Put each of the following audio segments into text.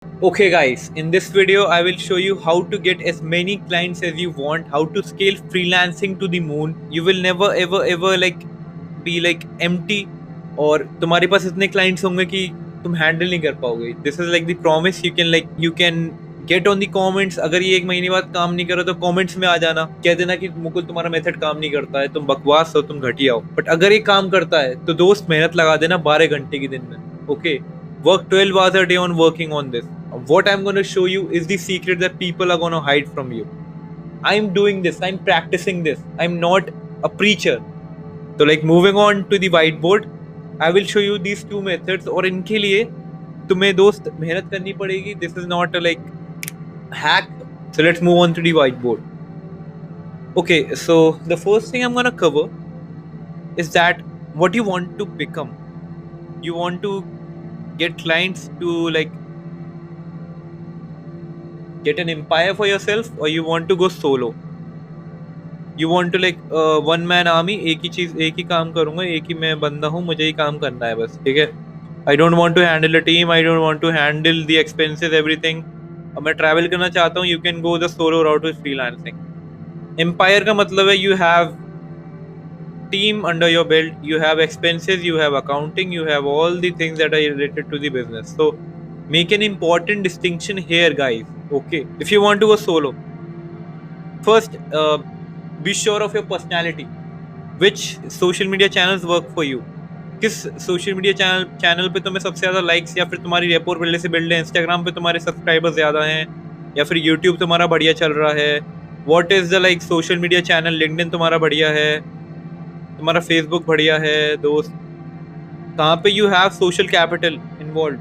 Okay guys, in this video I will show you how to get as many clients as you want, how to scale freelancing to the moon. You will never ever like be like empty और तुम्हारे पास इतने clients होंगे कि तुम handle नहीं कर पाओगे. This is like the promise. You can get on the comments. अगर ये एक महीने बाद काम नहीं करो तो comments में आ जाना, कह देना कि मुकुल तुम्हारा मेथड काम नहीं करता है, तुम बकवास हो, तुम घटिया हो. बट अगर ये काम करता है तो दोस्त मेहनत लगा देना 12 घंटे की दिन में. Okay, work 12 hours a day on working on this. What I'm going to show you is the secret that people are going to hide from you. I'm doing this, I'm practicing this, I'm not a preacher. So like moving on to the whiteboard, I will show you these two methods और इनके लिए तुम्हें दोस्त मेहनत करनी पड़ेगी. This is not a like hack. So let's move on to the whiteboard. Okay, so the first thing I'm going to cover is that what you want to become. You want to get clients to like get an empire for yourself, or you want to go solo. You want to like one man army. एक ही काम करूंगा, एक ही मैं बंदा हूँ, मुझे ही काम करना है बस, ठीक है. I don't want to handle a team, I don't want to handle the expenses, everything. अब मैं travel करना चाहता हूँ. You can go the solo route with freelancing. Empire का मतलब है you have team under your belt, you have expenses, you have accounting, you have all the things that are related to the business. So make an important distinction here guys. Okay, if you want to go solo, first be sure of your personality. Which social media channels work for you? किस social media channel पे तुम्हें सबसे ज़्यादा likes या फिर तुम्हारी रेपोर build से build है? इंस्टाग्राम पे तुम्हारे सब्सक्राइबर्स ज़्यादा हैं या फिर यूट्यूब तुम्हारा बढ़िया चल रहा है? What is the like social media channel? LinkedIn तुम्हारा बढ़िया है, तुम्हारा फेसबुक बढ़िया है दोस्त. कहाँ पे you have social capital involve?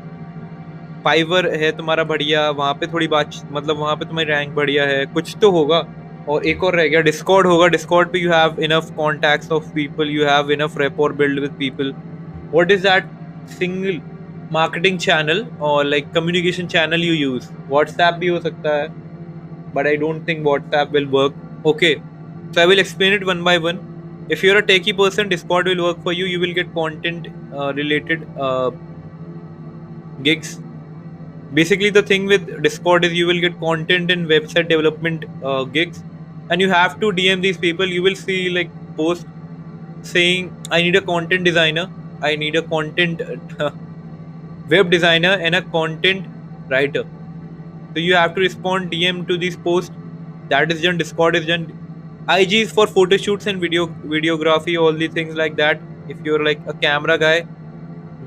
Fiverr है तुम्हारा बढ़िया, वहाँ पे थोड़ी बात मतलब वहाँ पे तुम्हारी रैंक बढ़िया है, कुछ तो होगा. और एक और रह गया, डिस्कॉर्ड होगा. डिस्कॉर्ड पे you have enough contacts of people, you have enough rapport build with people. What is that single marketing channel और like communication channel you use? WhatsApp भी हो सकता है, but I don't think WhatsApp will work. Okay, so I will explain it one by one. If you're a techie person, Discord will work for you. You will get content related gigs. Basically, the thing with Discord is you will get content and website development gigs, and you have to DM these people. You will see like post saying, "I need a content designer. I need a content web designer and a content writer." So you have to respond DM to these posts. That is done. Discord is done. IG is for photo shoots and videography, all the things like that. If you're like a camera guy,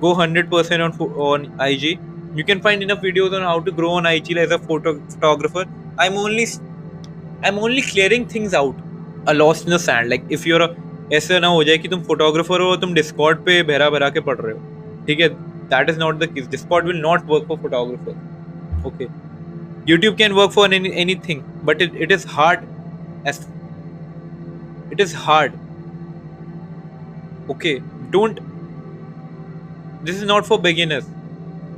go 100% on IG. You can find enough videos on how to grow on IG as a photographer. I'm only clearing things out. A lost in the sand. Like if you're ऐसा ना हो जाए कि तुम photographer हो, तुम Discord पे भरा भरा के पढ़ रहे हो, ठीक है? That is not the case. Discord will not work for photographers. Okay, YouTube can work for anything, but it is hard. It is hard. Okay, don't. This is not for beginners.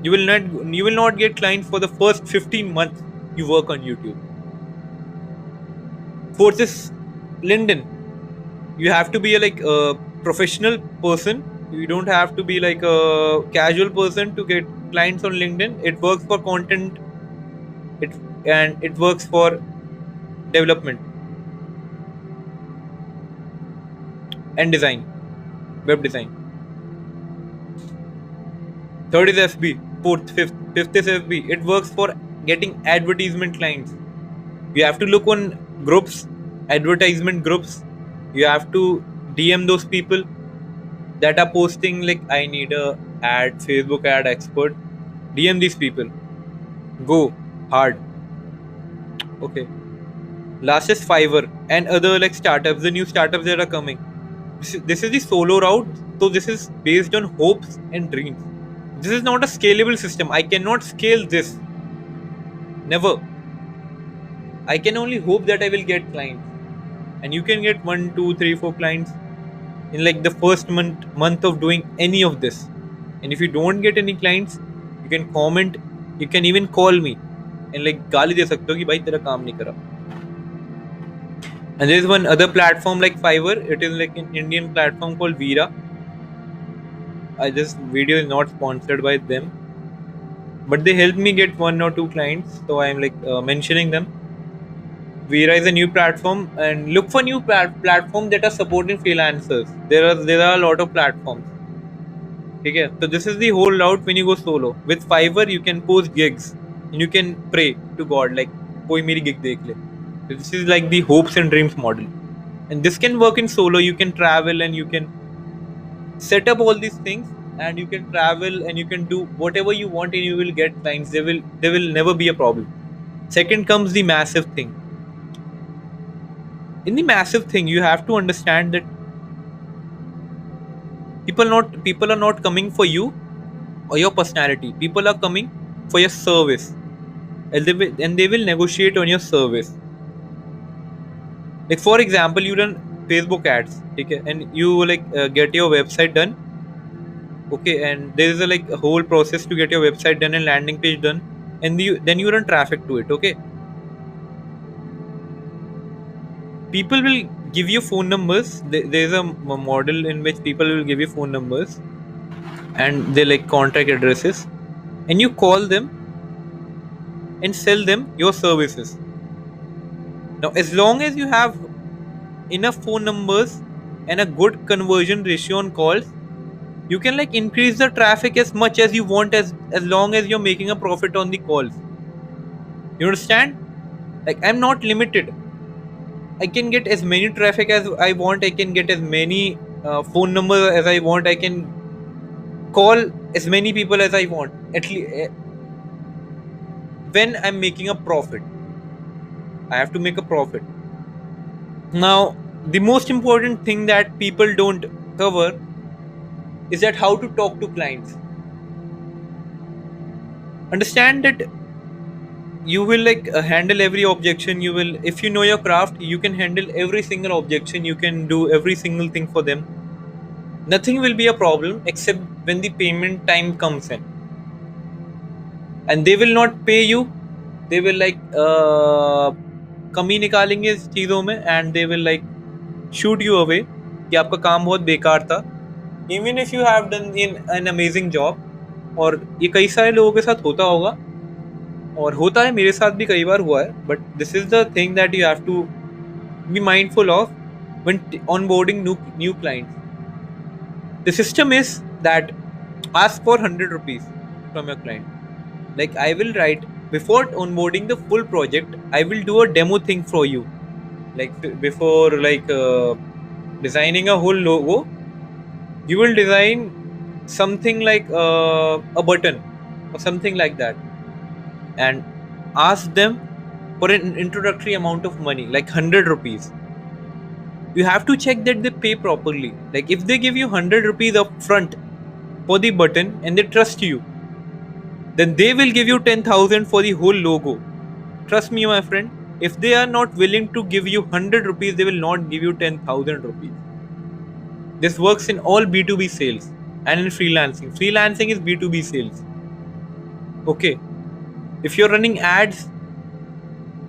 You will not get clients for the first 15 months you work on YouTube. Fourth is LinkedIn. You have to be a professional person. You don't have to be like a casual person to get clients on LinkedIn. It works for content. It works for development and design, web design. Third is FB. Fifth is FB. It works for getting advertisement clients. You have to look on groups, advertisement groups. You have to DM those people that are posting like, I need a ad, Facebook ad expert. DM these people. Go hard. Okay. Last is Fiverr and other like startups, the new startups that are coming. This is the solo route. So this is based on hopes and dreams. This is not a scalable system. I cannot scale this. Never. I can only hope that I will get clients. And you can get 1, 2, 3, 4 clients in like the first month of doing any of this. And if you don't get any clients, you can comment. You can even call me and like गाली दे सकते हो कि भाई तेरा काम नहीं करा. And there is one other platform like Fiverr. It is like an Indian platform called Veera. This video is not sponsored by them. but they helped me get 1 or 2 clients, so I'm like mentioning them. Vira is a new platform, and look for new platforms that are supporting freelancers. There are a lot of platforms. Okay, so this is the whole route when you go solo. With Fiverr, you can post gigs and you can pray to God like, "Koi meri gig dekh le." So this is like the hopes and dreams model, and this can work in solo. You can travel and you can set up all these things, and you can travel and you can do whatever you want, and you will get clients. There will never be a problem. Second comes the massive thing. In the massive thing, you have to understand that people are not coming for you or your personality. People are coming for your service, and they will negotiate on your service. Like for example, you run Facebook ads, okay, and you like get your website done, okay, and there is a like a whole process to get your website done and landing page done, and then you run traffic to it, okay. People will give you phone numbers. There's a model in which people will give you phone numbers and they like contact addresses, and you call them and sell them your services. Now as long as you have enough phone numbers and a good conversion ratio on calls, you can like increase the traffic as much as you want, as long as you're making a profit on the calls. You understand? Like I'm not limited. I can get as many traffic as I want. I can get as many phone numbers as I want. I can call as many people as I want. At least when I'm making a profit, I have to make a profit. Now, the most important thing that people don't cover is that how to talk to clients. Understand that you will like handle every objection. You will, if you know your craft, you can handle every single objection. You can do every single thing for them. Nothing will be a problem except when the payment time comes in, and they will not pay you. They will like कमी निकालेंगे इस चीज़ों में, and they will like shoot you away कि आपका काम बहुत बेकार था, even if you have done in an amazing job. और ये कई सारे लोगों के साथ होता होगा, और होता है, मेरे साथ भी कई बार हुआ है. But this is the thing that you have to be mindful of when onboarding new clients. The system is that ask for 100 rupees from your client. Like I will write before onboarding the full project, I will do a demo thing for you. Like before like designing a whole logo, you will design something like a button or something like that, and ask them for an introductory amount of money like 100 rupees. You have to check that they pay properly. Like if they give you 100 rupees up front for the button and they trust you, then they will give you 10,000 for the whole logo. Trust me, my friend, if they are not willing to give you 100 rupees, they will not give you 10,000 rupees. This works in all B2B sales and in freelancing. Freelancing is B2B sales. Okay. If you're running ads,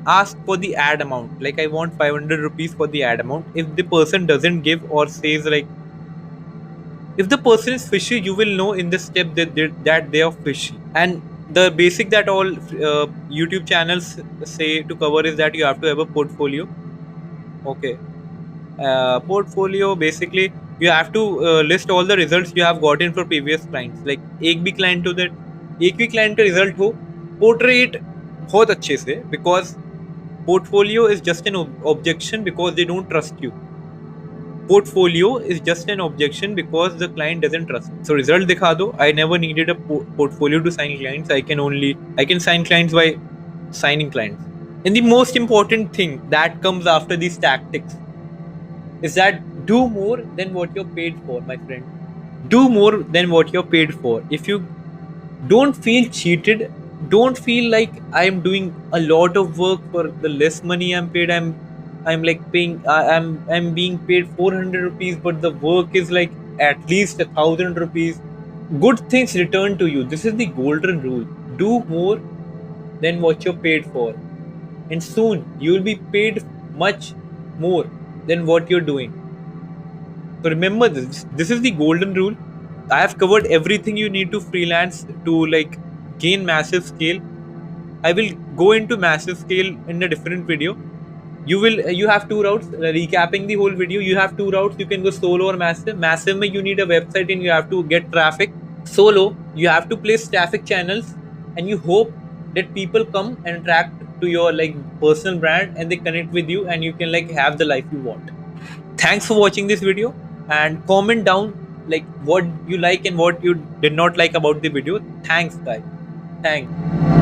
ask for the ad amount. Like I want 500 rupees for the ad amount. If the person doesn't give or says like, if the person is fishy, you will know in this step that they are fishy. And the basic that all YouTube channels say to cover is that you have to have a portfolio. Okay. Portfolio, basically you have to list all the results you have gotten for previous clients. Like एक भी client हो that एक भी client का result हो, portray it बहुत अच्छे से, because portfolio is just an objection because they don't trust you. Portfolio is just an objection because the client doesn't trust you. So result दिखा दो. I never needed a portfolio to sign clients. I can sign clients by signing clients. And the most important thing that comes after these tactics is that do more than what you're paid for, my friend. Do more than what you're paid for. If you don't feel cheated, don't feel like I'm doing a lot of work for the less money I'm paid. I'm like paying, I'm being paid 400 rupees, but the work is like at least 1,000 rupees. Good things return to you. This is the golden rule. Do more than what you're paid for, and soon you'll be paid much more than what you're doing. So remember this. This is the golden rule. I have covered everything you need to freelance to like gain massive scale. I will go into massive scale in a different video. You have two routes. Recapping the whole video, you have two routes. You can go solo or massive. Massive mein you need a website and you have to get traffic. Solo, you have to place traffic channels and you hope that people come and attract to your like personal brand and they connect with you and you can like have the life you want. Thanks for watching this video and comment down like what you like and what you did not like about the video. Thanks guys. Thanks.